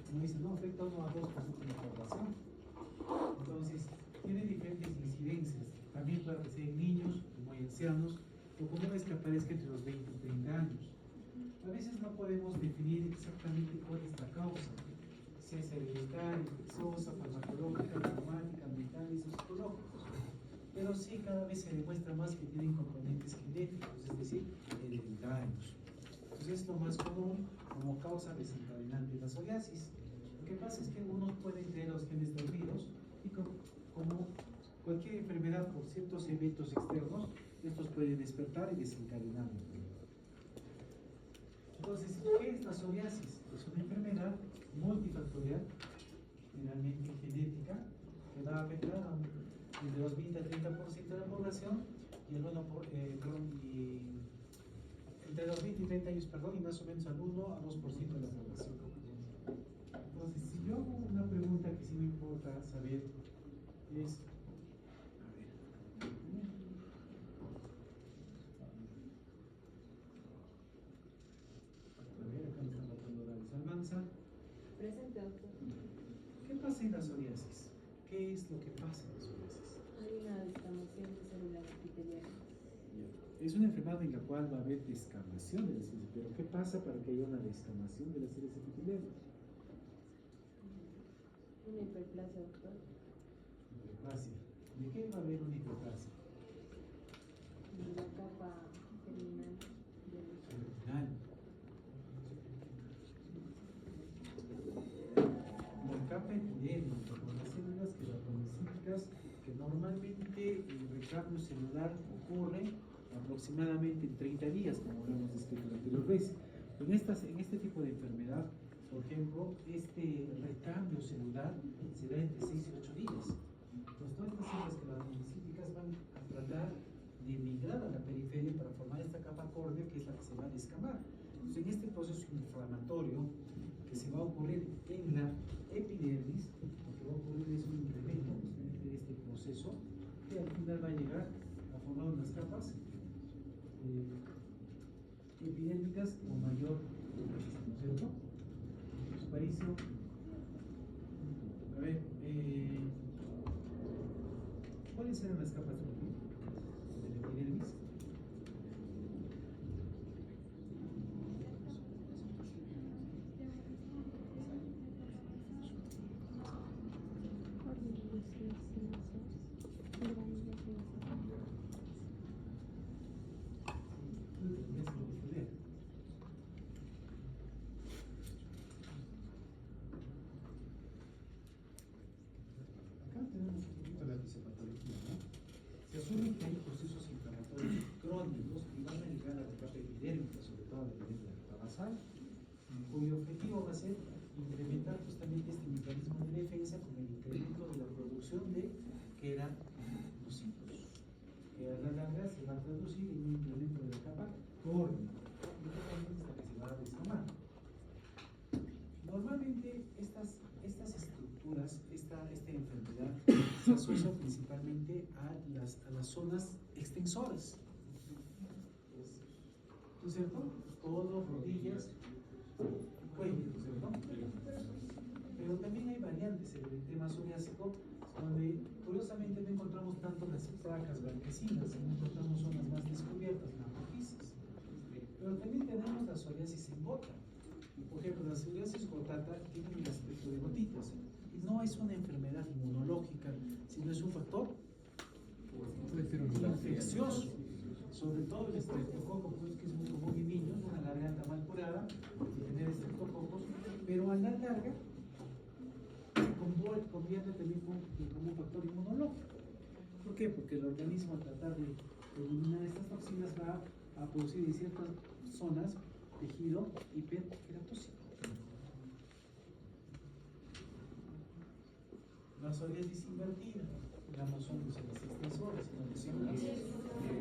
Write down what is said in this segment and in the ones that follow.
como dicen, no afecta 1 a 2% de la población. Entonces, tiene diferentes incidencias. También puede aparecer en niños, muy ancianos, lo común es que aparezca entre los 20 y 30 años. A veces no podemos definir exactamente cuál es la causa, si es hereditaria, infecciosa, farmacológica, traumática, ambiental o psicológicos. Pero sí, cada vez se demuestra más que tienen componentes genéticos, es decir, hereditarios. Entonces es lo más común como causa desencadenante de la psoriasis. Lo que pasa es que uno puede tener los genes dormidos y como cualquier enfermedad por ciertos eventos externos, estos pueden despertar y desencadenar. Entonces, ¿qué es la psoriasis? Es una enfermedad multifactorial, generalmente genética, que va a afectar a entre los 20 a 30% de la población y el 1 entre los 20 y 30 años, y más o menos al 1 a 2% de la población. Entonces, si yo hago una pregunta que sí me importa saber es, acá me están matando David Almanza. Presente, doctor. ¿Qué pasa en la psoriasis? ¿Qué es lo que pasa en la psoriasis? Hay una descamación de células epiteliales. Es una enfermedad en la cual va a haber descamación de las células, pero ¿qué pasa para que haya una descamación de las células epiteliales? Una hiperplasia, doctor. Hiperplasia. ¿De qué va a haber una hiperplasia? De la capa germinal del Germinal. La capa epidérmica, con las células queratinocíticas, que normalmente el recambio celular ocurre aproximadamente en 30 días, como lo hemos descrito la anterior vez. En este tipo de enfermedad, por ejemplo, este recambio celular se da entre 6 y 8 días. Entonces, todas estas células queratinocíticas van a tratar de migrar a la periferia para formar esta capa córnea, que es la que se va a descamar. Entonces, en este proceso inflamatorio que se va a ocurrir en la epidermis, lo que va a ocurrir es un incremento justamente de este proceso, que al final va a llegar a formar unas capas epidérmicas con mayor, ¿no es cierto? Aparicio. A ver, ¿cuáles eran las capas de la epidermis? Acá tenemos un poquito la fisiopatología, ¿no? Se asume que hay procesos inflamatorios crónicos que van a llegar a la capa epidérmica, sobre todo a la epidemia de la capa basal, cuyo objetivo va a ser incrementar justamente este mecanismo de defensa con el incremento de la producción de queratinocitos, que a la larga se va a traducir en un incremento de la capa córnea, y que también es la que se va a descamar. Normalmente estas estructuras, esta enfermedad se asocia principalmente a las zonas extensoras, ¿no es cierto? Codos, rodillas, cuello, ¿no es cierto? Pero también hay variantes en el tema psoriásico, donde curiosamente no encontramos tanto las placas blanquecinas, sino encontramos zonas más descubiertas, más rojizas. Pero también tenemos la psoriasis en gota. Por ejemplo, la psoriasis gotata tiene un aspecto de gotitas y no es una enfermedad inmunológica, sino es un factor infeccioso, sobre todo el estreptococo, que es muy común en niños, una garganta mal curada y tener estreptococos, pero a la larga se convierte también como un factor inmunológico. ¿Por qué? Porque el organismo, al tratar de eliminar estas toxinas, va a producir en ciertas zonas tejido hiperqueratóxico. La psoriasis invertida, ya no son las extensoras, sino que son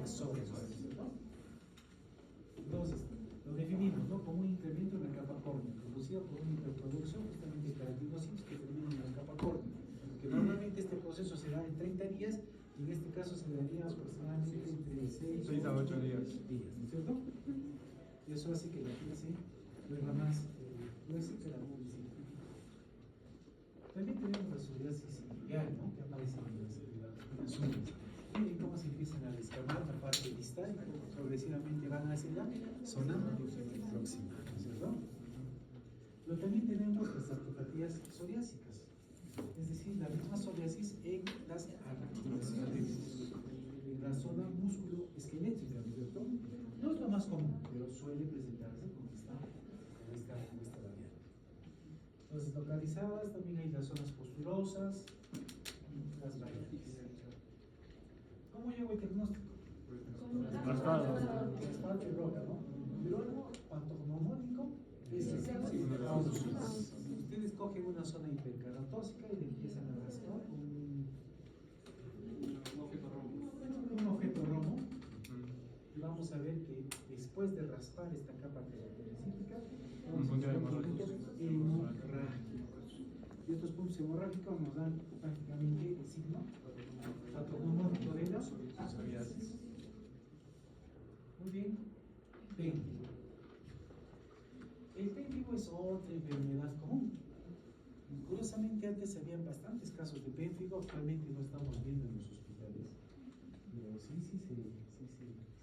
sobre ¿no? Entonces, lo definimos, ¿no?, como un incremento en la capa córnea, producido por una hiperproducción justamente de queratinocitos que terminan en la capa córnea, que normalmente este proceso se da en 30 días y en este caso se daría aproximadamente entre 6 a 8 días. ¿no es cierto? Y eso hace que la piel se vuelva más gruesa y que la muy visible. También tenemos la psoriasis ileal, ¿no? Que aparece en las uñas. Miren cómo se empiezan a descamar la parte distal y progresivamente van hacia la zona próxima, ¿no es cierto? Pero también tenemos las artropatías psoriásicas, es decir, la misma psoriasis en las articulaciones, en la zona músculo-esquelética, ¿no es cierto? No es lo más común, pero suele presentarse con esta variante. Entonces, localizadas también hay las zonas posturosas y las variantes. ¿Cómo llevo el diagnóstico? Raspado y roca, ¿no? Pero algo pantognomónico es ustedes cogen una zona hiperceratóxica y le empiezan a raspar con un objeto romo. Y vamos a ver que después de raspar esta capa queratinocítica, vamos a encontrar puntos hemorrágicos. Y estos puntos hemorrágicos nos dan prácticamente el signo patognomónico de la psoriasis. Muy bien. Pénfigo. El pénfigo es otra enfermedad común. Curiosamente antes habían bastantes casos de pénfigo, actualmente no estamos viendo en los hospitales. Pero sí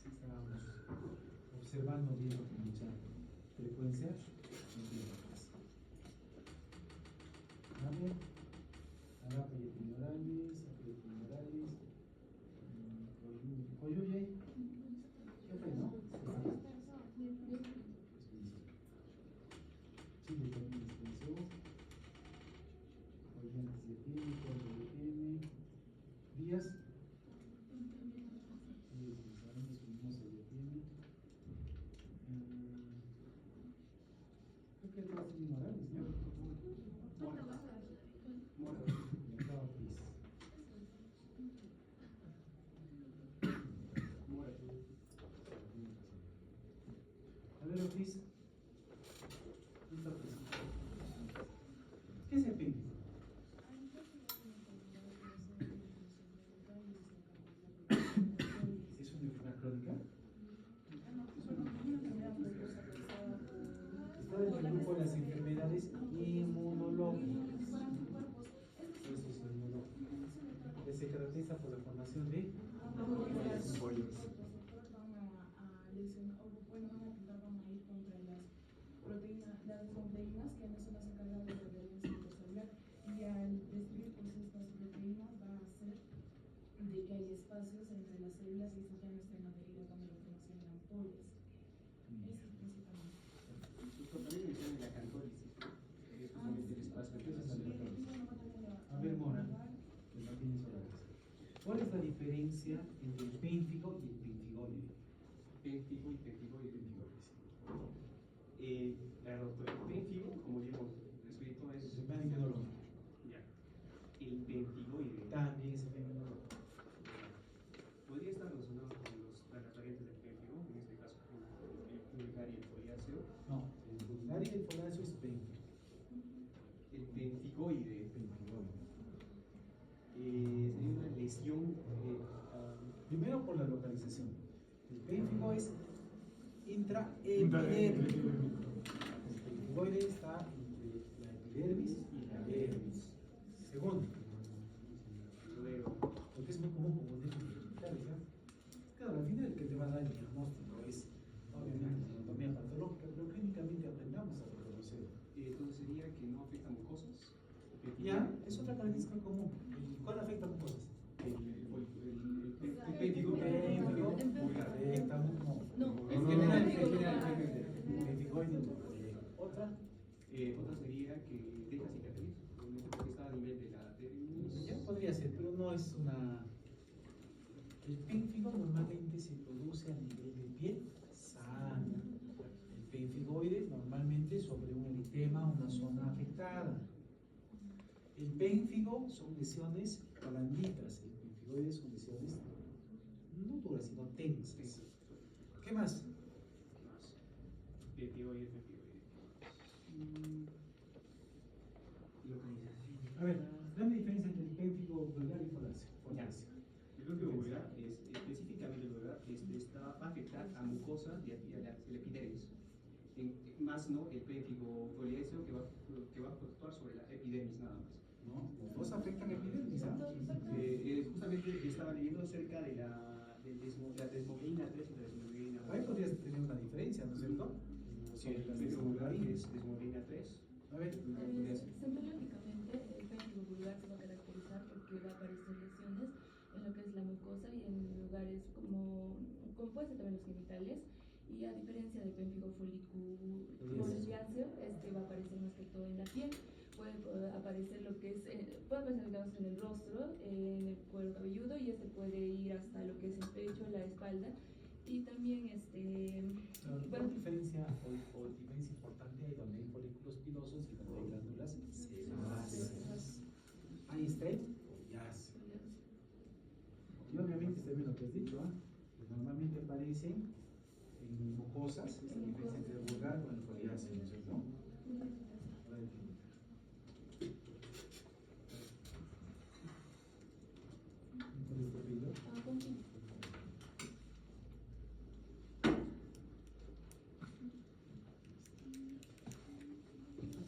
estábamos observando, viendo con mucha frecuencia. A ver, aperitimorales, coyuye, ¿qué fue, no? Chile también dispensó, oyentes de PM, cuadro de PM, días, creo que es más Morales, ¿no? A ver, Ortiz. ¿Qué es el pénfigo? ¿Es una enfermedad crónica? Está dentro del grupo de las enfermedades inmunológicas. Eso es inmunológico. Que se caracteriza por la formación de pollos. Las proteínas que no son las encargadas de la organización celular, y al destruir pues estas proteínas va a hacer de que hay espacios entre las células y estas ya no estén adheridas a la formación de ampollas. Eso es principalmente. También mencionan la cantólisis, que es justamente el espacio entre las células. A ver, Mora, que no tienes horarios. ¿Cuál es la diferencia entre el pénfigo y el pentigoide? Pénfigo y pentigoide. Claro, el pénfigo, como ya hemos descrito, es Immunológico. ya. El pentigoide También es inmunológico. podría estar relacionado con las variantes del pénfigo, en este caso con el pulgar y el foliáceo. No, el pulgar y el folacio es pénfigo. El pentigoide Pentigoide. sería una lesión. Primero por la localización. El pénfigo es intraepidérmico. El pentigoide está entre la epidermis y la dermis. Segundo, Luego, porque es muy común confundir con hospitales, ¿ya? Claro, al final el que te va a dar el diagnóstico es, obviamente, la anatomía patológica, pero clínicamente aprendamos a reconocer. entonces sería que no afecta mucosas. Ya, es otra característica común. ¿Cuál afecta mucosas? El pénfigo pulgar. En general, pentigoide. Otra. Otra sería que deja cicatriz, porque está a nivel de la dermis. Ya podría ser, pero no es una. El pénfigo normalmente se produce a nivel de piel sana. El pénfigoide normalmente sobre un eritema, una zona afectada. El pénfigo son lesiones blanditas, el pénfigoide son lesiones no duras, sino tensas. ¿Qué más? Pénfigoide. Localización. A ver, dame diferencia entre el pénfigo vulgar y folacio. El pénfigo vulgar es específicamente el vulgar, va a afectar a mucosas y a la epidermis. Más no el pénfigo foliáceo que va a actuar sobre la epidermis nada más. ¿no? Los dos afectan epidermis, ¿ah? Justamente yo estaba leyendo acerca de la desmoglina 3 y la desmoglina 1. Ahí podrías tener una diferencia, ¿no es cierto? Sí, el pénfigo vulgar que es desmoglina 3. A ver, Semiológicamente, el pénfigo vulgar se va a caracterizar porque va a aparecer lesiones en lo que es la mucosa y en lugares como puede ser también los genitales. Y a diferencia del pénfigo foliculáceo, este va a aparecer más que todo en la piel. Puede aparecer lo que es, puede aparecer digamos, en el rostro, en el cuero cabelludo, y este puede ir hasta lo que es el pecho, la espalda. Y también una diferencia importante hay donde hay folículos pilosos y donde hay glándulas sebáceas. Ahí está el follaje. Y obviamente está bien lo que has dicho, ¿ah? Que normalmente aparecen en mucosas, es la diferencia entre el vulgar con el foliáceo, ¿no es cierto? Ahora entiendo. ¿Cuál es tu apellido?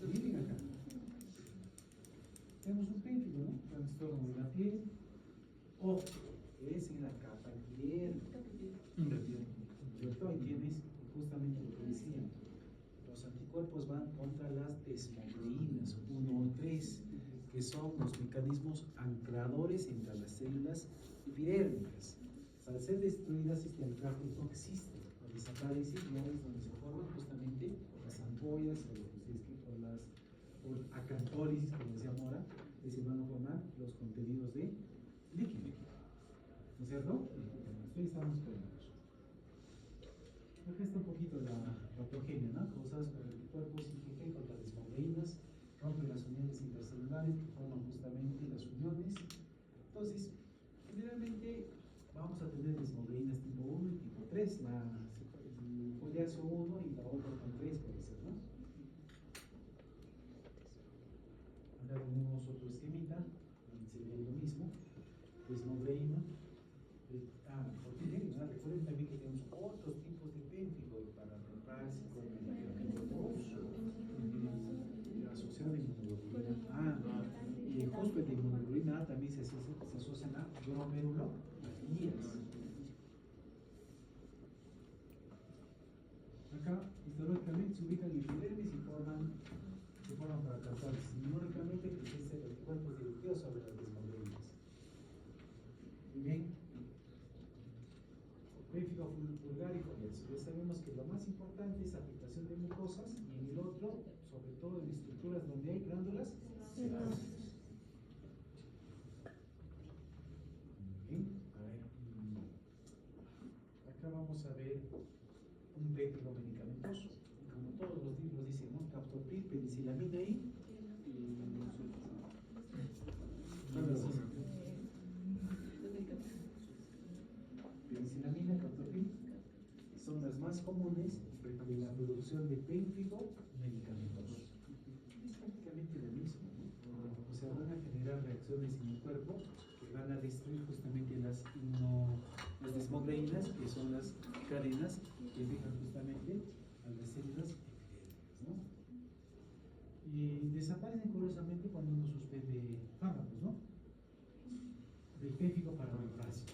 Miren acá. Tenemos un pénfigo, ¿no? Trastorno de la piel. O es en la capa epidérmica. ¿Cierto? Ahí tienes justamente lo que decía. Los anticuerpos van contra las desmoglinas 1 o 3, que son los mecanismos ancladores entre las células epidérmicas. Al ser destruidas, este anclaje no existe, o desaparece, y ahí es donde se forman justamente las ampollas o lo que se escribe, por acantólisis, como decía Mora, que se van a formar los contenidos de líquido. ¿No es cierto? Ahí estamos cómodos. Acá está un poquito la patogenia, ¿no? Causadas por anticuerpos IgG contra desmoglinas, rompen las uniones intercelulares que forman justamente las uniones. Entonces, generalmente vamos a tener desmoglinas tipo 1 y tipo 3, el foliáceo 1 y la otra con 3 puede ser, ¿no? Acá tenemos otro esquemita, donde se ve lo mismo, desmoglina. Recuerden también que tenemos otros tipos de pénfigo, paraplásico, medicamentoso, asociado a inmunoglobulina A, y justo el de inmunoglobulina A también se asocian a glomerulopatías. Acá, histológicamente, se ubican en epidermis y se forman paracarpales. Inmunológicamente, existen los cuerpos dirigidos sobre las desmoglinas. Muy bien. Pénfigo vulgar y foliáceo. Ya sabemos que lo más importante es afectación de mucosas y en el otro, sobre todo en estructuras donde hay glándulas sebáceas. Bien, a ver. Acá vamos a ver un pénfigo medicamentoso. Como todos los libros dicen, ¿no? Captopril, penicilamina y penicillamina, captopril son las más comunes en la producción de pénfigo medicamentoso. Es prácticamente lo mismo, ¿no? O sea, van a generar reacciones en el cuerpo que van a destruir justamente las desmoglinas, que son las cadenas que dejan justamente a las células epidérmicas, ¿no? Y desaparecen curiosamente cuando uno suspende fármacos, ¿no? Del pénfigo paraneoplásico.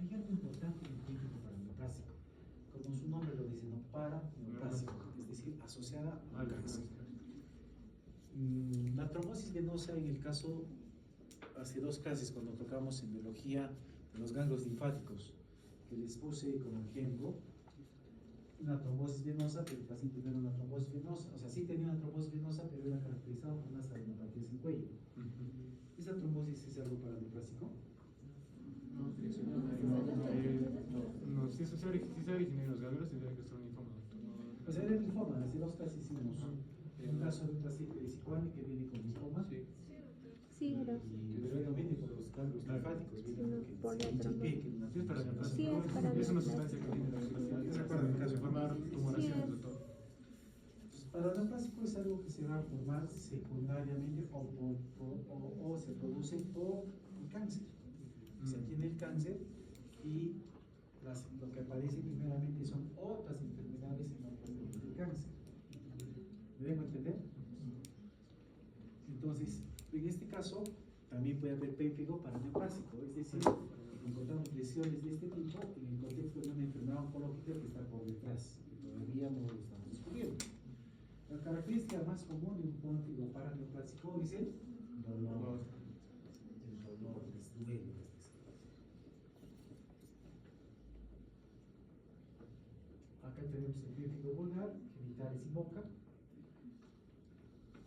Hay algo importante en el pénfigo paraneoplásico, como su nombre lo dice, ¿no? Paraneoplásico, es decir, asociada al cáncer. La trombosis venosa, en el caso, hace 2 clases cuando tocamos en biología de los ganglios linfáticos, que les puse como ejemplo una trombosis venosa, pero el paciente no era una trombosis venosa, o sea, sí tenía una trombosis venosa, pero era caracterizado por unas adenopatías en cuello. ¿Esa trombosis es algo paraneoplásico? No, si se origina en los ganglios, tendría que ser un linfoma. O sea, era el linfoma, hace 2 clases hicimos. En un caso de un paciente de psicoane que viene con linfoma. Sí, era. Pero no viene por los ganglios linfáticos, viene Por la IgG, que es una Sí, es paraneoplásico. Sí, es paraneoplásico. Es una sustancia que tiene la ¿se acuerdan? En caso de formar tumoraciones de todo. Paraneoplásico es algo que se va a formar secundariamente o se produce por el cáncer. O sea, tiene el cáncer y lo que aparece primeramente son otras enfermedades en el cáncer. ¿Me dejo entender? Entonces, En este caso, también puede haber pemphigo paraneoplásico, es decir, encontramos lesiones de este tipo en el contexto de una enfermedad oncológica que está por detrás, que todavía no lo estamos descubriendo. La característica más común de un pemphigo paraneoplásico es el dolor. El dolor, les duele. Acá tenemos el pemphigo vulgar, genitales y boca.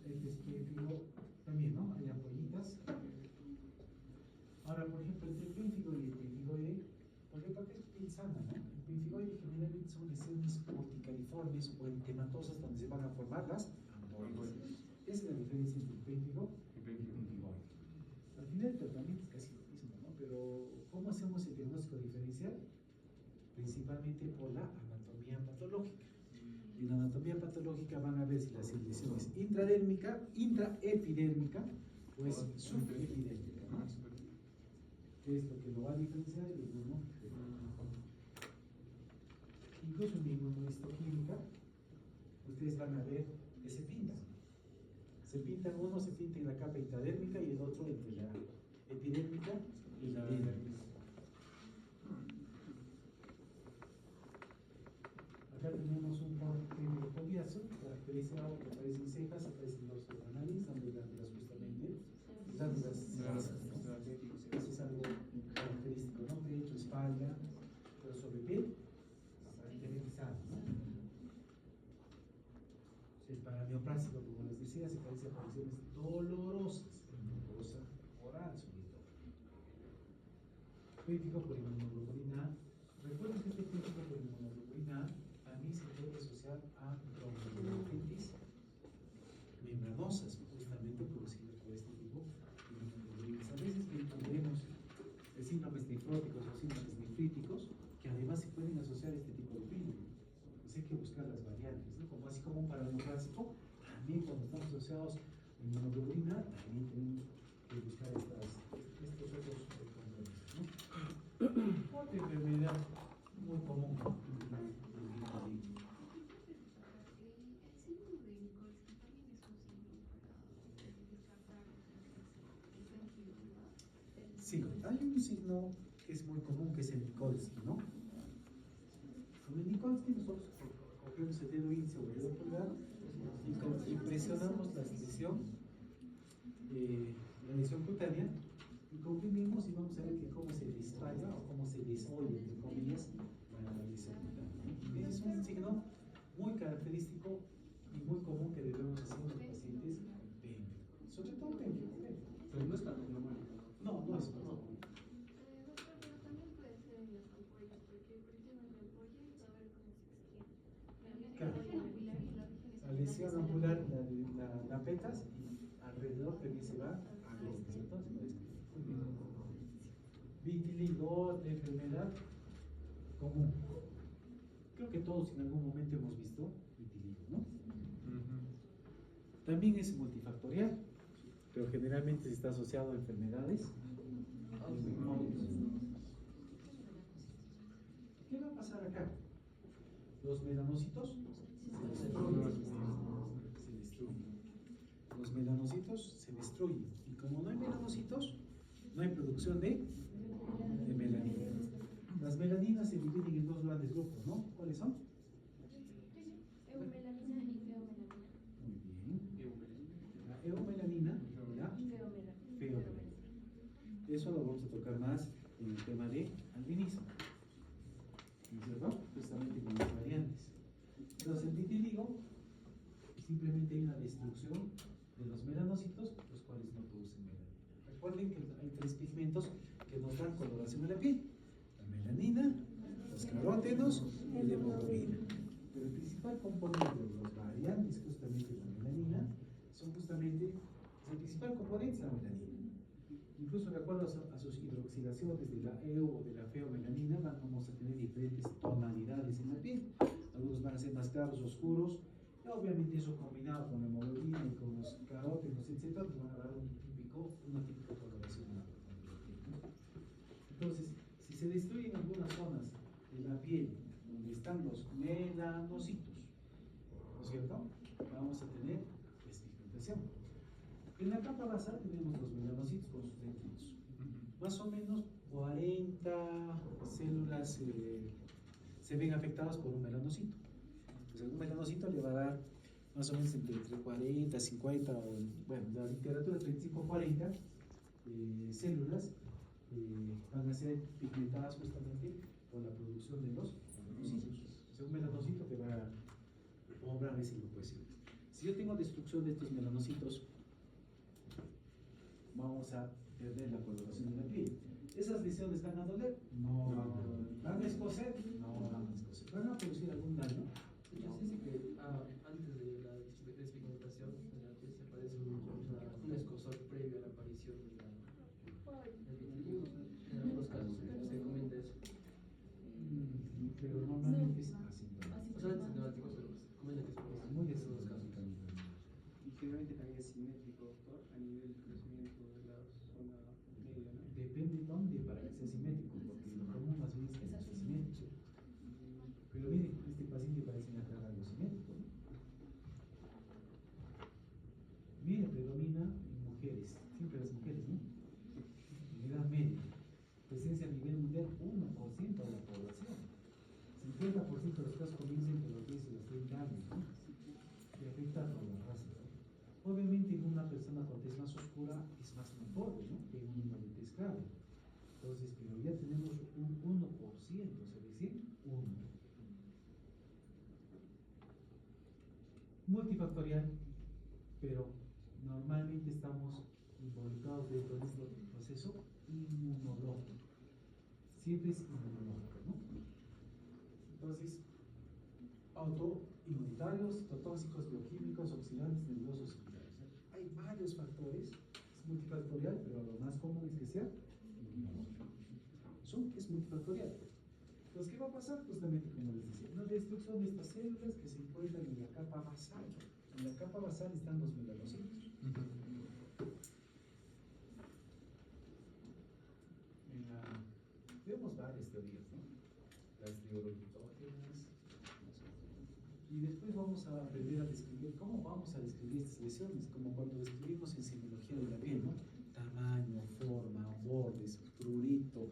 Este es pemphigo también, ¿no? Hay ampollitas. Ahora, por ejemplo, entre el pemphigo y el pemphigoide, porque aparte es piel sana, ¿no? El pemphigoide generalmente son lesiones urticariformes o entematosas donde se van a formar las ampoides. Esa es la diferencia entre el pemphigo y el pemphigoide. Al final el tratamiento es casi lo mismo, ¿no? Pero, ¿cómo hacemos el diagnóstico diferencial? Principalmente por la anatomía patológica. En la anatomía patológica van a ver si la lesión es intradérmica, intraepidérmica o es subepidérmica, ¿no? ¿Qué es lo que lo va a diferenciar? El uno del otro. Incluso en mi inmunohistoquímica, ustedes van a ver que se pintan. Uno se pinta en la capa intradérmica y el otro entre la epidérmica y la dérmica. Acá tenemos un pemphigo fobiazo, caracterizado que aparecen cejas, aparecen los de la nariz, donde glándulas justamente, glándulas grasas, ¿no? Eso es algo característico, ¿no? Pecho, espalda, pero sobre piel, aparentemente sano, ¿no? El paraneoplásico, como les decía, se parece a apariciones dolorosas, dolorosa oral sobre todo. Pemphigo por inmunoglobulina A. Recuerden que este pemphigo por inmunoglobulina A también se puede asociar a bronquiolitis membranosas, justamente producidas por este tipo de inmunoglobulinas. A veces encontremos síndromes nefróticos o síndromes nefríticos que además se pueden asociar a este tipo de pemphigo. Pues hay que buscar las variantes, ¿no? Como así como un paraneoplásico, también cuando estamos asociados a inmunoglobulina, también tenemos que buscar estos otros componentes, ¿no? Otra enfermedad muy común. Sí, hay un signo que es muy común, que es el Nikolsky, ¿no? Con el Nikolsky nosotros cogemos el dedo índice o el dedo pulgar y presionamos la lesión cutánea y comprimimos y vamos a ver que cómo se distrae o cómo se desoye, entre comillas, la lesión cutánea. Ese es un signo muy característico y muy común que debemos hacer en los pacientes pemphigo, sobre todo pemphigo. Pero no es patognomónico. No, no es patológico. La lesión ampular la apetas y alrededor también se va a este, ¿cierto? Vitiligo, otra enfermedad común. Creo que todos en algún momento hemos visto vitiligo, ¿no? También es multifactorial, pero generalmente está asociado a enfermedades. ¿Qué va a pasar acá? Los melanocitos se destruyen. Los melanocitos se destruyen. Y como no hay melanocitos, no hay producción de melanina. Las melaninas se dividen en dos grandes grupos, ¿no? ¿Cuáles son? Eumelanina y feomelanina. Muy bien. La eumelanina y la feomelanina. Eso lo vamos a tocar más en el tema de albinismo. ¿No es cierto? Justamente con las variantes. Entonces, el vitiligo simplemente hay una destrucción de los melanocitos, los cuales no producen melanina. Recuerden que hay tres pigmentos que nos dan coloración a la piel: la melanina, los carótenos y la hemoglobina. Pero el principal componente de las variantes, justamente la melanina, son justamente el principal componente es la melanina. Incluso de acuerdo a sus hidroxilaciones de la EO o de la feomelanina, vamos a tener diferentes tonalidades en la piel. Algunos van a ser más claros, oscuros, y obviamente eso combinado con la hemoglobina y con los carótenos, etc., nos van a dar una típica coloración en la piel. Entonces, si se destruyen algunas zonas de la piel donde están los melanocitos, ¿no es cierto? Vamos a tener despigmentación. En la capa basal tenemos los melanocitos con sus dendritos. Más o menos 40 células se ven afectadas por un melanocito. Entonces, un melanocito le va a dar más o menos entre 40, 50, bueno, la literatura 35, 40 células van a ser pigmentadas justamente por la producción de los melanocitos. O sea, un melanocito te va a obrar ese grupo. Si yo tengo destrucción de estos melanocitos, vamos a perder la coloración de la piel. ¿Esas lesiones van a doler? No van a doler. ¿Van a escocer? No van a escocer. ¿Van a producir algún daño? Yo sé que antes de la despigmentación en la piel se aparece un escozor previo a la aparición del vitiligo. En algunos casos se comenta eso. Pero normalmente es asintomático. O sea, es sintomático, pero se comenta que es Muy en algunos casos. Y generalmente también es simétrico, doctor, a nivel de crecimiento de la zona media, ¿no? Depende de dónde para que sea simétrico, porque lo común más bien es que no sea simétrico. Pero miren, este paciente parece acá algo simétrico, ¿no? Miren, predomina en mujeres, siempre las mujeres, ¿no? En edad media, presencia a nivel mundial 1% de la población. 50% de los casos comienzan entre los 10 y los 30 años, ¿no? Y afecta a todas las razas. Obviamente en una persona con tez más oscura es más notorio, ¿no? Que en un niño de tez clara. Entonces, pero ya tenemos un 1%, ¿se dice? 1. Multifactorial, pero normalmente estamos involucrados dentro de nuestro proceso inmunológico. Siempre es inmunológico, ¿no? Entonces, autoinmunitarios, citotóxicos, bioquímicos, oxidantes, nerviosos similares. Hay varios factores, es multifactorial, pero lo más común es que sea inmunológico. Es multifactorial. Entonces, ¿qué va a pasar? Justamente como les decía, una destrucción de estas células que se encuentran en la capa basal. En la capa basal están los melanocitos. Vemos varias teorías, ¿no? Las neuroimutógenas. Y después vamos a aprender a describir cómo vamos a describir estas lesiones, como cuando describimos en semiología de la piel, ¿no? Tamaño, forma, bordes, prurito,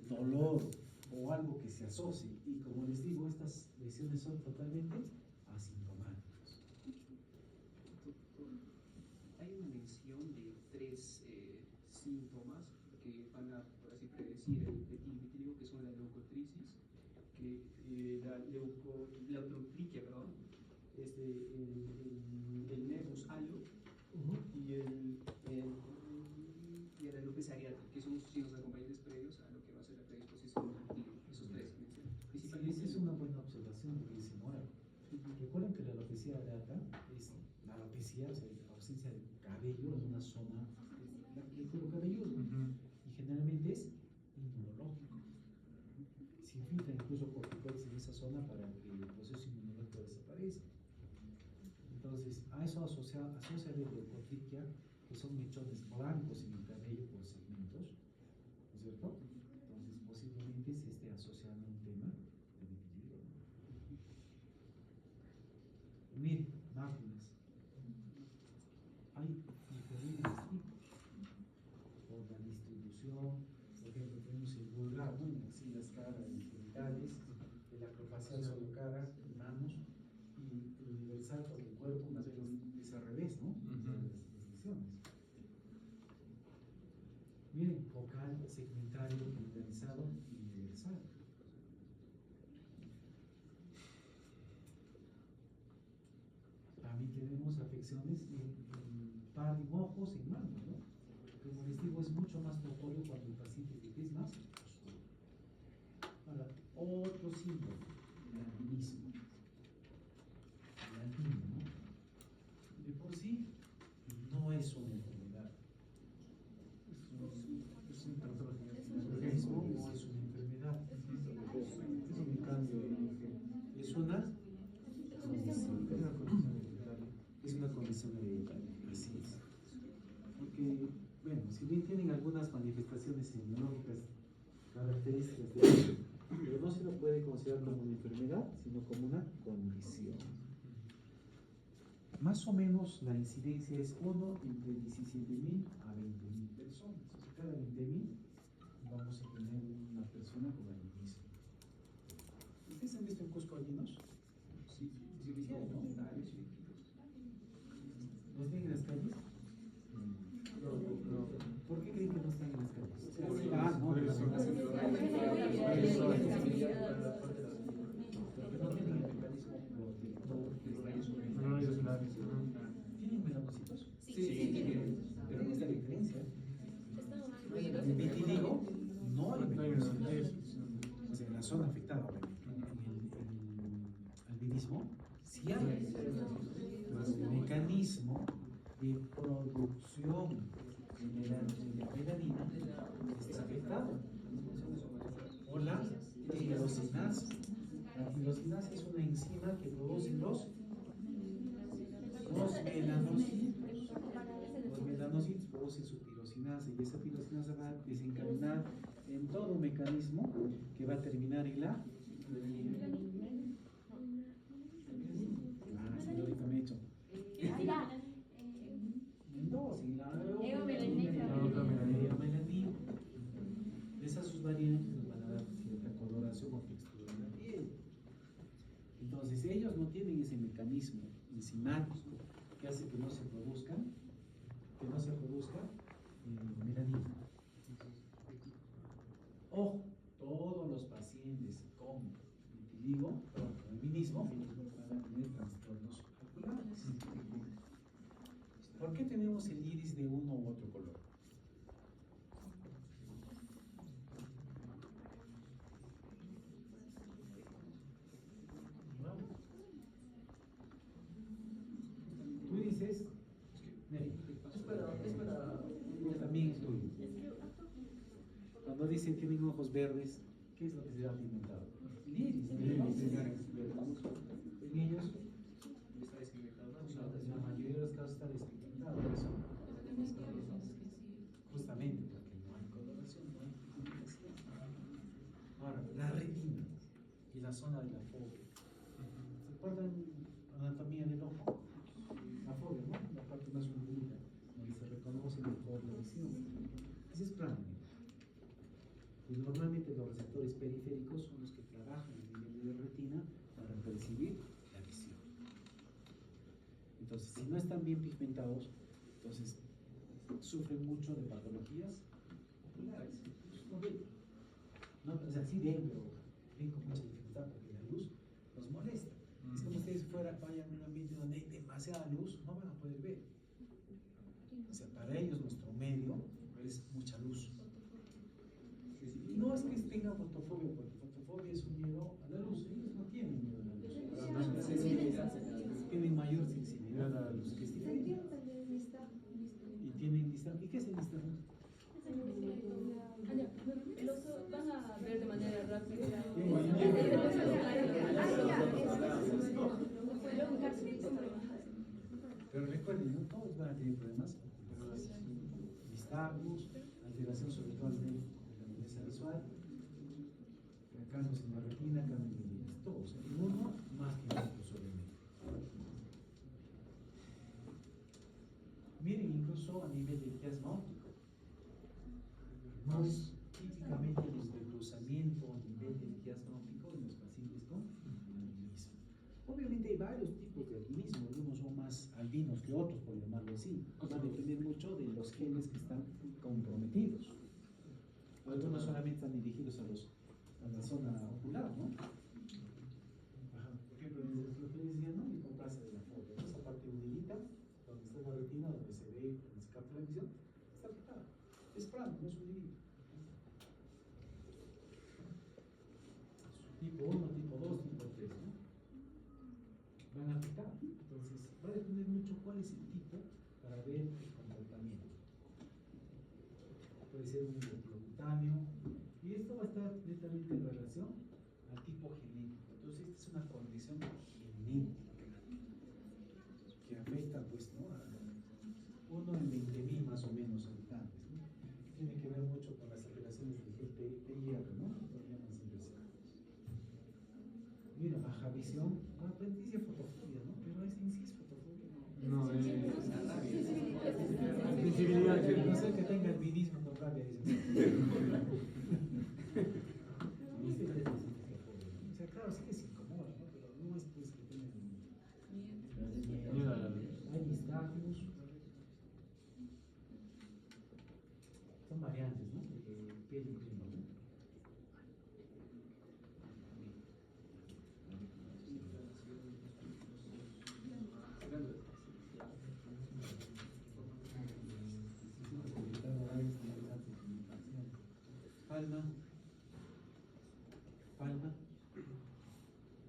dolor o algo que se asocie. Y como les digo, estas lesiones son totalmente asintomáticas. Hay una mención de 3 síntomas que van a, por así predecir el vitiligo, que son la leucotrisis, que la leucotriquia, perdón, el nervus alio y la alopecia areata, que son signos acompañantes previos a lo que va a ser la predisposición del vitiligo. Esos 3 mencionan. Sí, esa es una buena observación que dice Mora. Recuerden que la alopecia areata es la alopecia, o sea, la ausencia de cabello en una zona del cuero cabelludo. Y generalmente es inmunológico. Se infiltra incluso corticoides en esa zona para que el proceso inmunológico desaparezca. Entonces, a eso asocia la leucotriquia, que son mechones blancos en el cabello por segmentos, ¿no es cierto? Entonces, posiblemente se esté asociando a un tema de vitiligo. Miren, máculas. Hay diferentes tipos. Por la distribución, por ejemplo, tenemos el vulgar, ¿no? En axilas, cara y genitales, el acrofacial sobre cara y manos, y el universal sobre el cuerpo, más bien es al revés, ¿no? Las lesiones. Miren, focal, segmentario, generalizado y universal. También tenemos afecciones en ojos, en manos, ¿no? Como les digo, es mucho más notorio cuando el paciente es de tez más oscura. Ahora, otro síntoma, el albinismo. El albino, ¿no? De por sí, no es una enfermedad. Es un patógeno. El organismo no es una enfermedad. Es un cambio. Es una condición hereditaria. Así es. Porque, bueno, si bien tienen algunas manifestaciones inmunológicas características de ello, pero no se lo puede considerar como una enfermedad, sino como una condición. más o menos la incidencia es 1 entre 17.000 a 20.000 personas. O sea, cada 20.000 vamos a tener una persona con albinismo. ¿Ustedes han visto en Cusco albinos? Sí, sí, sí, ¿no? sí. ¿Los ven en las calles? No. ¿Por qué creen que no están en las calles? Por Ah, no, eso. pero no tienen el mecanismo protector de los rayos UV. No, no, ellos nadie. ¿Tienen melanocitos? Sí. Pero ¿cuál es la diferencia? En vitiligo no hay melanocitos. O sea, en la zona afectada, obviamente. En el albinismo sí hay. El mecanismo de producción de la melanina está afectado. O la tirosinasa. La tirosinasa es una enzima que produce los melanocitos. Los melanocitos producen su tirosinasa y esa tirosinasa va a desencadenar en todo un mecanismo que va a terminar en la... Ah, señorita Mecho. En dos, en la eomelanina. Esas sus variantes nos van a dar cierta coloración o textura en la piel. Entonces ellos no tienen ese mecanismo enzimático que hace que no se produzca melanina. Ojo, todos los pacientes con vitiligo, con albinismo, van a tener trastornos oculares. ¿Por qué tenemos el iris de uno u otro color? Tú dices, Neri, también es tuyo. Cuando dicen tienen ojos verdes, ¿qué es lo que se ha alimentado? El iris. En ellos, la mayoría de los casos está despigmentado. Justamente porque no hay coloración, no hay pigmentación. Ahora, la retina y la zona de la fobia. ¿Se acuerdan anatomía del ojo? La fobia, ¿no? La parte más hundida, donde se reconoce mejor la visión. Ese es plano. Y normalmente los receptores periféricos son los que trabajan a nivel de la retina para percibir la visión. Entonces, si no están bien pigmentados, entonces sufren mucho de patologías oculares. No ven. No, o sea, sí ven, pero ven con mucha dificultad porque la luz los molesta. Es como ustedes vayan a un ambiente donde hay demasiada luz, no van a poder ver. O sea, para ellos nuestro medio es mucha luz. Y no es que tengan fotofobia, porque fotofobia es un miedo a la luz. Ellos no tienen miedo a la luz. Tienen mayor sensibilidad a la luz, que es diferente. Y tienen nistagmo. ¿Y qué es el nistagmo? El oso van a ver de manera rápida. Pero recuerden, no todos van a tener problemas oculares. Nistagmos, alteración sobre todo de la dureza visual, cambios en la retina, cambios en el iris, todos, uno más que el otro solamente. Miren, incluso a nivel del diagnóstico, no es típicamente los desglosamiento a nivel del diagnóstico en los pacientes con albinismo. Obviamente hay varios tipos de albinismo, algunos son más albinos que otros, por llamarlo así. Va a depender mucho de los genes que están comprometidos. Algunos solamente están dirigidos a la zona ocular, ¿no? Ajá. Por ejemplo, lo que les decía, ¿no? El contraste de la foto. Esa parte unidita, donde está la retina, donde se ve, donde se capta la visión, está afectada. Es plano, no es unidito. Tipo 1, tipo 2, tipo 3, ¿no? Van a afectar. Entonces, va a depender mucho cuál es el tipo para ver el comportamiento. Puede ser un hipercutáneo. Y esto va a estar netamente en relación al tipo genético. Entonces, esta es una condición genética que afecta, pues, ¿no? A uno en 20.000 más o menos habitantes, ¿no? Tiene que ver mucho con las alteraciones del GPR, ¿no? Todavía más inversados. Mira, baja visión, pues dice fotofobia, ¿no? Pero es en sí es fotofobia, ¿no? No, Sensibilidad, sensibilidad, sí. no sé que tenga albinismo con rabia, dice. O sea, claro, sí que se incomoda, ¿no? Pero no es pues que tengan Miedo a la luz. hay nistagmus. Son variantes, ¿no? De piel y piel, ¿no? Palma. Palma.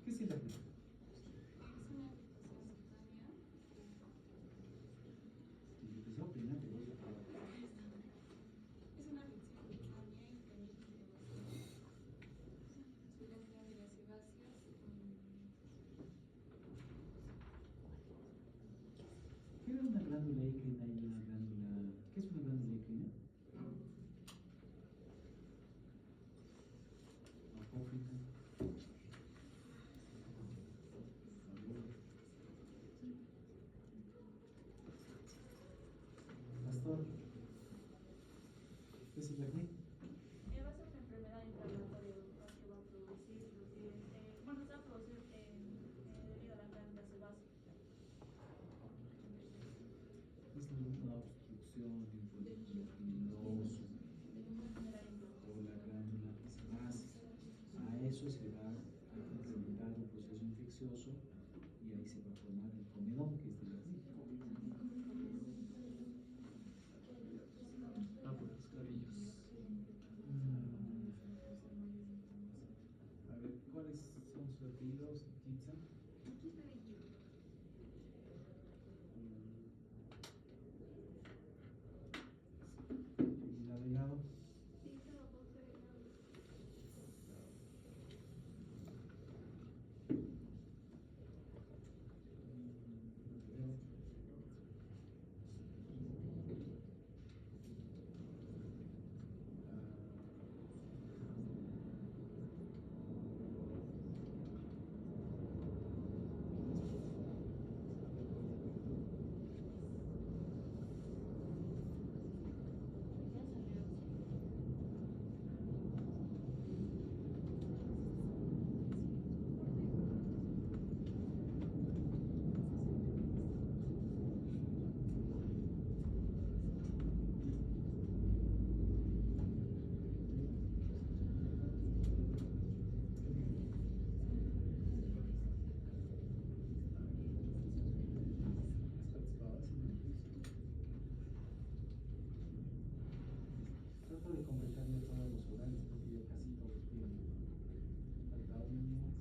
¿Qué es el acné? Es una afección cutánea las glándulas sebáceas. ¿Qué era una glándula endocrina y una glándula? ¿Qué es una glándula endocrina? Apócrina. Pastor, ¿qué es el acné? Va a ser una enfermedad inflamatoria que va a producir, bueno, se va a producir debido a la glándula sebácea. Es una obstrucción de un folículo pigmenoso o la glándula sebácea. A eso se va a incrementar un proceso infeccioso y ahí se va a formar el comedón, que es el acné. Ah, por los cabellos. A ver, ¿cuáles son sus apellidos, Kitsa? ¿Y la Delgado? Trato de completarme todos los horarios porque ya casi todos tienen. Falta uno.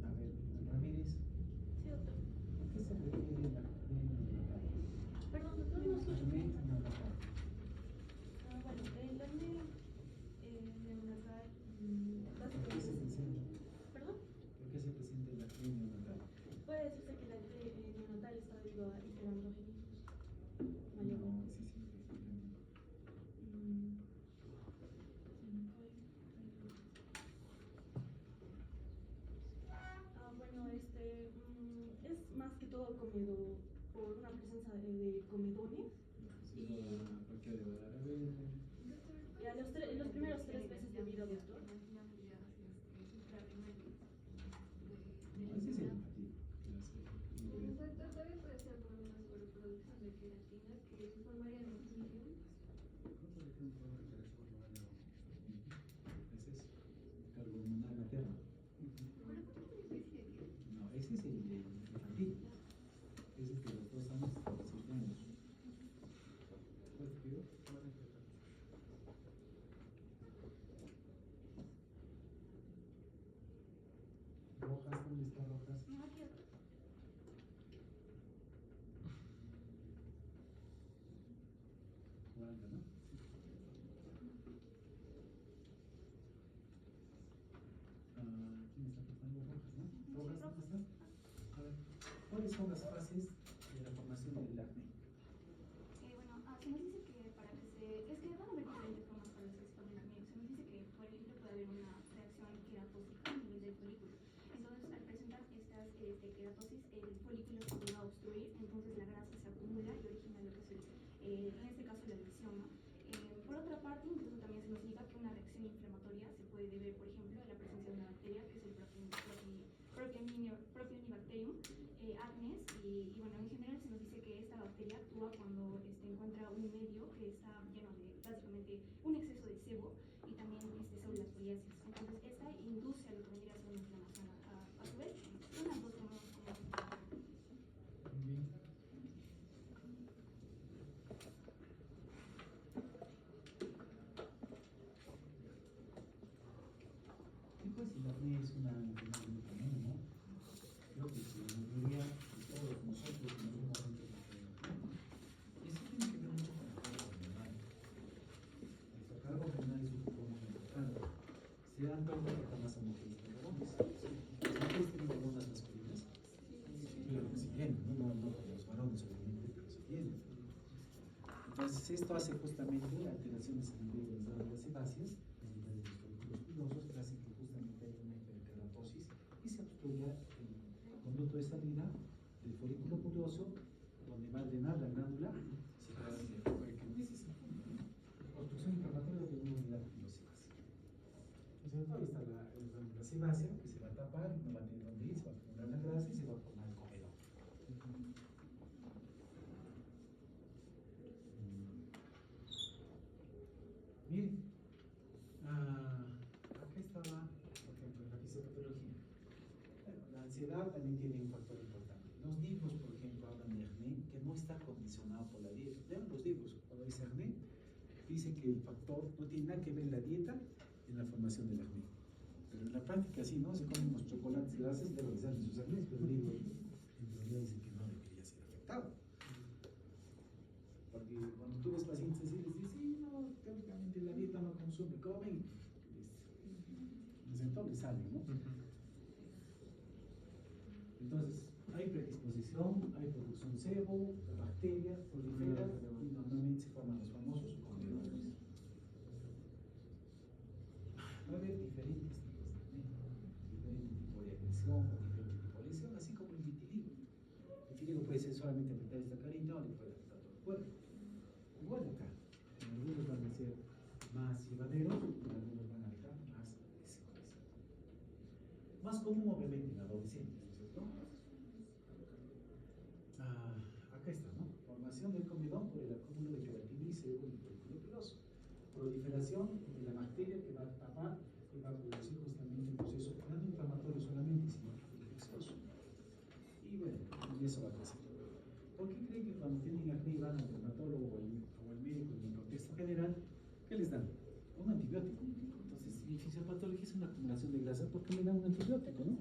A ver, Ramírez, Sí, doctor. ¿a qué se refiere el acné neonatal? Perdón, doctor, no escucho. Acné neonatal. Bueno, el acné neonatal ¿Por qué se presenta? ¿Perdón? ¿Por qué se presenta el acné neonatal? Puede decirse que el acné neonatal está debido a hiperandrogenismo mayor. No, ese siempre es el cambio. Bueno, es más que todo comido por una presencia de comedones Entonces, ¿por qué le va a dar? A ver. y a los primeros 3 meses de vida, doctor. No, ese es el hepatitis. También puede ser por una sobreproducción de queratina que se formaría en extinción. Ese es cargo hormonal materno. No, ese es el infantil. Ese es de los 2 años hasta los 7 años. ¿Cuál te pido? Rojas, ¿dónde está Rojas? No, aquí, doctor. Juanda, ¿no? ¿Quién está pasando? Rojas, ¿no? Rojas, ¿dónde está? A ver, ¿cuáles son las fases de la formación del acné? Bueno, se nos dice que para que se... Es que van a haber diferentes formas para que se forme el acné. Se nos dice que, por ejemplo, puede haber una reacción queratósica a nivel del folículo. Entonces, al presentar estas queratosis, el folículo se va a obstruir, entonces en este caso la lesión, ¿no? Por otra parte, incluso también se nos indica que una reacción inflamatoria se puede deber, por ejemplo, a la presencia de una bacteria, que es el Propionibacterium acnes, y bueno, en general se nos dice que esta bacteria actúa cuando encuentra un medio que está lleno de, básicamente, un exceso de sebo y también células foliáceas. Entonces, esta induce a lo que vendría a ser una inflamación. A su vez, son las dos como Muy bien. Y pues el acné es una enfermedad muy común, ¿no? Creo que la mayoría de todos nosotros en algún momento hemos tenido acné. Y eso tiene que ver mucho con la carga hormonal. Nuestra carga hormonal es un poco muy importante. Se dan cuenta que está más homogeneizada que hormonas. ¿Las mujeres tienen hormonas masculinas? Claro que sí tienen, no como los varones obviamente, pero sí tienen. Entonces esto hace justamente alteraciones a nivel de las glándulas sebáceas, a nivel de los folículos pilosos, que hacen que justamente haya una hiperkeratosis y se obstruya el conducto de salida del folículo piloso, donde va a drenar la glándula, se puede hacer obstrucción inflamatoria de una unidad pilosebácea. Entonces ahí está la glándula sebácea que se va a tapar, no va a tener dónde ir, se va a acumular la grasa y se va a formar el comedón. Miren, acá estaba, por ejemplo, en la fisiopatología. Bueno, la ansiedad también tiene un factor importante. Los libros, por ejemplo, hablan de acné que no está condicionado por la dieta. Vean los libros, cuando dice acné, dice que el factor no tiene nada que ver la dieta en la formación del acné. Pero en la práctica sí, ¿no? Se comen los chocolates grases de lo que salen sus acné, pero el libro en teoría dice que no debería ser afectado. Porque cuando tú ves pacientes así, les dices, sí, no, teóricamente la dieta no consume, comen, entonces sale, ¿no? Entonces, hay predisposición, hay producción sebo, la bacteria prolifera y normalmente se forman los famosos comedones. Va a haber diferentes tipos de acné, diferente tipo de agresión o diferente tipo de lesión, así como el vitiligo. El vitiligo puede ser solamente afectar esta carita o le puede afectar todo el cuerpo. Igual acá, algunos van a ser más llevaderos y algunos van a dejar más lesiones. Más común obviamente en adolescentes, ¿no es cierto? Acá está, ¿no? Formación del comedón por el acúmulo de queratina y sebo en el folículo piloso. Proliferación de la bacteria que va a tapar y va a producir justamente un proceso no inflamatorio solamente, sino infeccioso. Y bueno, y eso va a crecer. ¿Por qué creen que cuando tienen acné y van al dermatólogo o al médico en el contexto general, qué les dan? Un antibiótico. Entonces, mi fisiopatología es una acumulación de grasa porque me dan un antibiótico, ¿no?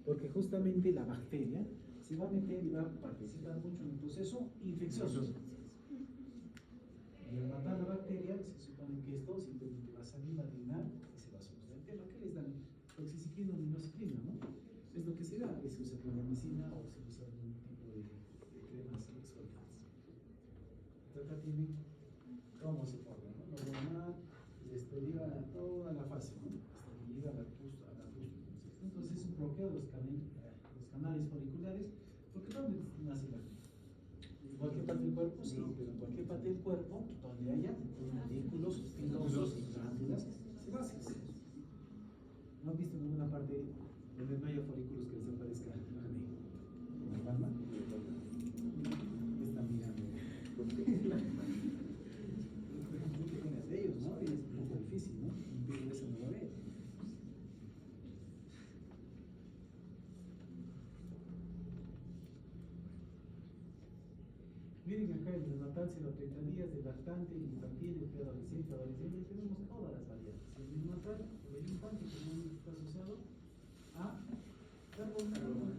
Porque justamente la bacteria se va a meter y va a participar mucho en el proceso infeccioso. Y al matar la bacteria, se supone que esto simplemente va a salir, va a drenar y se va a solucionar el tema. ¿Qué les dan? Doxiciclina o minoxiclina, ¿no? Es lo que se da, es se usa medicina o se usa algún tipo de cremas exfoliantes. Entonces acá tienen cómo se forma, ¿no? Lo normal, esto llega a toda la fase, ¿no? Hasta que llega a la pústula. Entonces es un bloqueo de los canales foliculares, porque ¿dónde nace la acné? ¿En cualquier parte del cuerpo? Sí, pero en cualquier parte del cuerpo donde haya folículos pilosos y glándulas sebáceas. ¿No han visto en ninguna parte donde no haya folículos que desaparezca acné? ¿La palma? Están mirando. Muchas ganas de ellos, ¿no? Y es un poco difícil, ¿no? Pero eso no lo ve. Miren acá el neonatal 0-30 días, de lactante, infantil, el preadolescente, adolescente, tenemos todas las variantes. El neonatal o el infante que normalmente está asociado a carbonoma.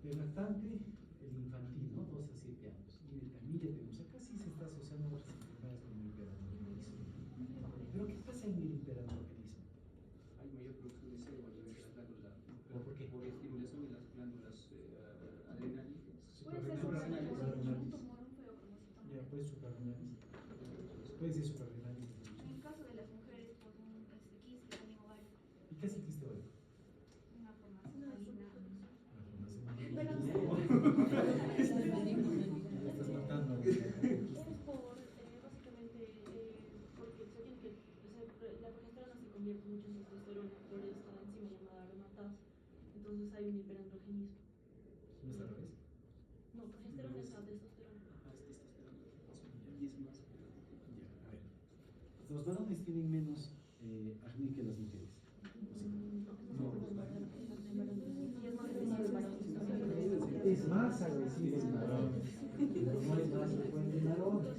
El lactante, el infantil, ¿no? 2 a 7 años. Y el camilla tenemos acá sí se está asociando a otras enfermedades como el hiperandrogenismo. Pero ¿qué pasa en el hiperandrogenismo? Hay mayor producción de sebo a nivel de la glándula. ¿Por qué? Por estimulación de las glándulas adrenales. Puede ser Suprarrenales. un tumor, un feocromocitoma. Ya, puede suprarrenales. Puede ser suprarrenales. En el caso de las mujeres, por un quiste también ovario, ¿Y qué es el quiste ovárico? una formación salina. entonces hay un hiperandrogenismo. ¿No es al revés? No, progesterona es la testosterona. Ajá, es testosterona. Y es más. Ya, a ver. Los varones tienen menos acné que las mujeres. ¿O sí? Es más agresivo en varones, pero no es más frecuente en varones.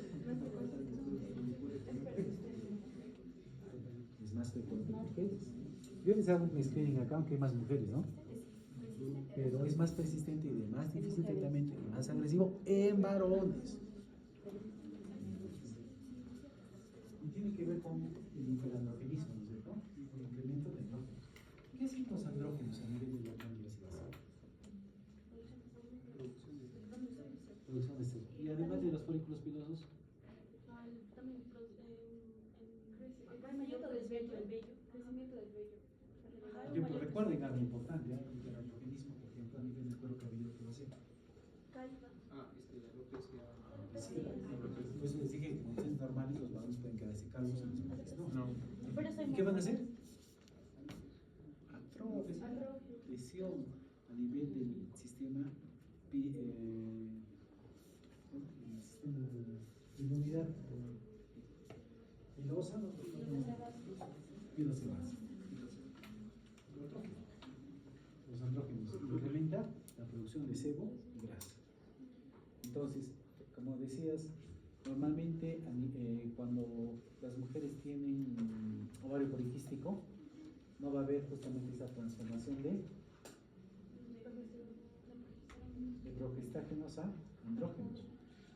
Es más frecuente en mujeres. Yo les hago un screening acá, aunque hay más mujeres, ¿no? Pero es más persistente y de más difícil tratamiento y más agresivo en varones. Y tiene que ver con el hiperandrogenismo, ¿no es cierto? El incremento de andrógenos. ¿Qué hacen los andrógenos a nivel de la glándula sebácea? Producción de sebo. Y además de los folículos pilosos, Crecimiento del vello. Crecimiento del vello. yo recuerden algo importante, el hiperandrogenismo, por ejemplo, a nivel del cuero cabelludo, ¿qué va a hacer? Ah, la alopecia. Sí, por eso les dije que en condiciones normales los varones pueden quedarse calvos y las mujeres no. ¿Y qué van a hacer? Atrofia, lesión a nivel del sistema de inmunidad pilosa, pilosebácea. Los andrógenos incrementan la producción de sebo y grasa. Entonces, como decías, normalmente cuando las mujeres tienen ovario poliquístico, no va a haber justamente esa transformación de progestágenos a andrógenos.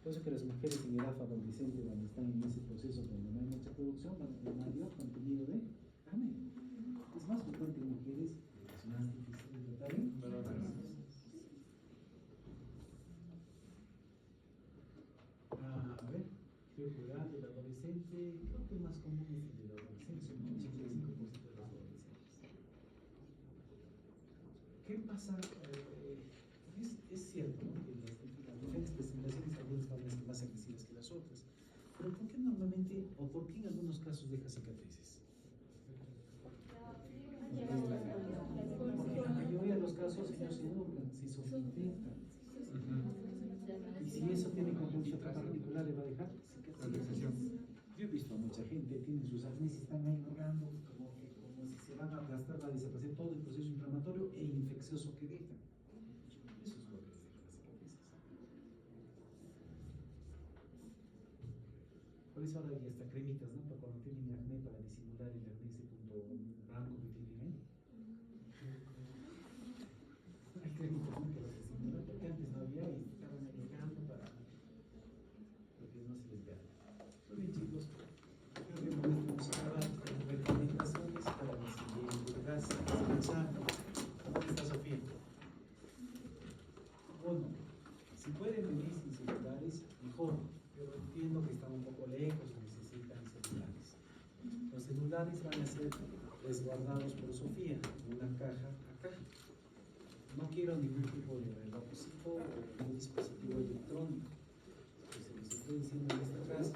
Por eso que las mujeres en edad adolescente, cuando están en ese proceso, cuando no hay mucha producción, van a tener mayor contenido de acné. Es más frecuente en mujeres, es más difícil de tratar en varones. A ver, creo que edad del adolescente, creo que el más común es el del adolescente, son el 85% de los adolescentes. ¿Qué pasa? Es cierto, ¿no?, que las mujeres presentaciones algunas van a ser más agresivas que las otras, pero ¿por qué normalmente o por qué en algunos casos deja cicatrices? Porque en la mayoría de los casos ellos se educan, se sofistican. Y si eso tiene conjunción particular, le va a dejar cicatrices. Yo he visto a mucha gente, tienen sus acné y están ahí rogando, como si se van a aplastar, va a desaparecer todo el proceso inflamatorio e infeccioso que dejan. Eso es lo que les deja las cicatrices. Por eso ahora hay hasta cremitas, ¿no? Para cuando tienen acné, para disimular el acné, ese punto blanco que tienen ahí. Hay cremitas, ¿no?, que lo disimulan, porque antes no había y estaban agregando para que no se les vea. Muy bien, chicos. Creo que podemos acabar con recomendaciones para la siguiente clase. ¿Cómo está, Sofía? Bueno, si pueden venir sin celulares, mejor. Pero entiendo que están un poco lejos y necesitan celulares. Los celulares van a ser resguardados por Sofía en una caja acá. No quiero ningún tipo de relojcito o un dispositivo electrónico. Pues se les estoy diciendo en esta clase.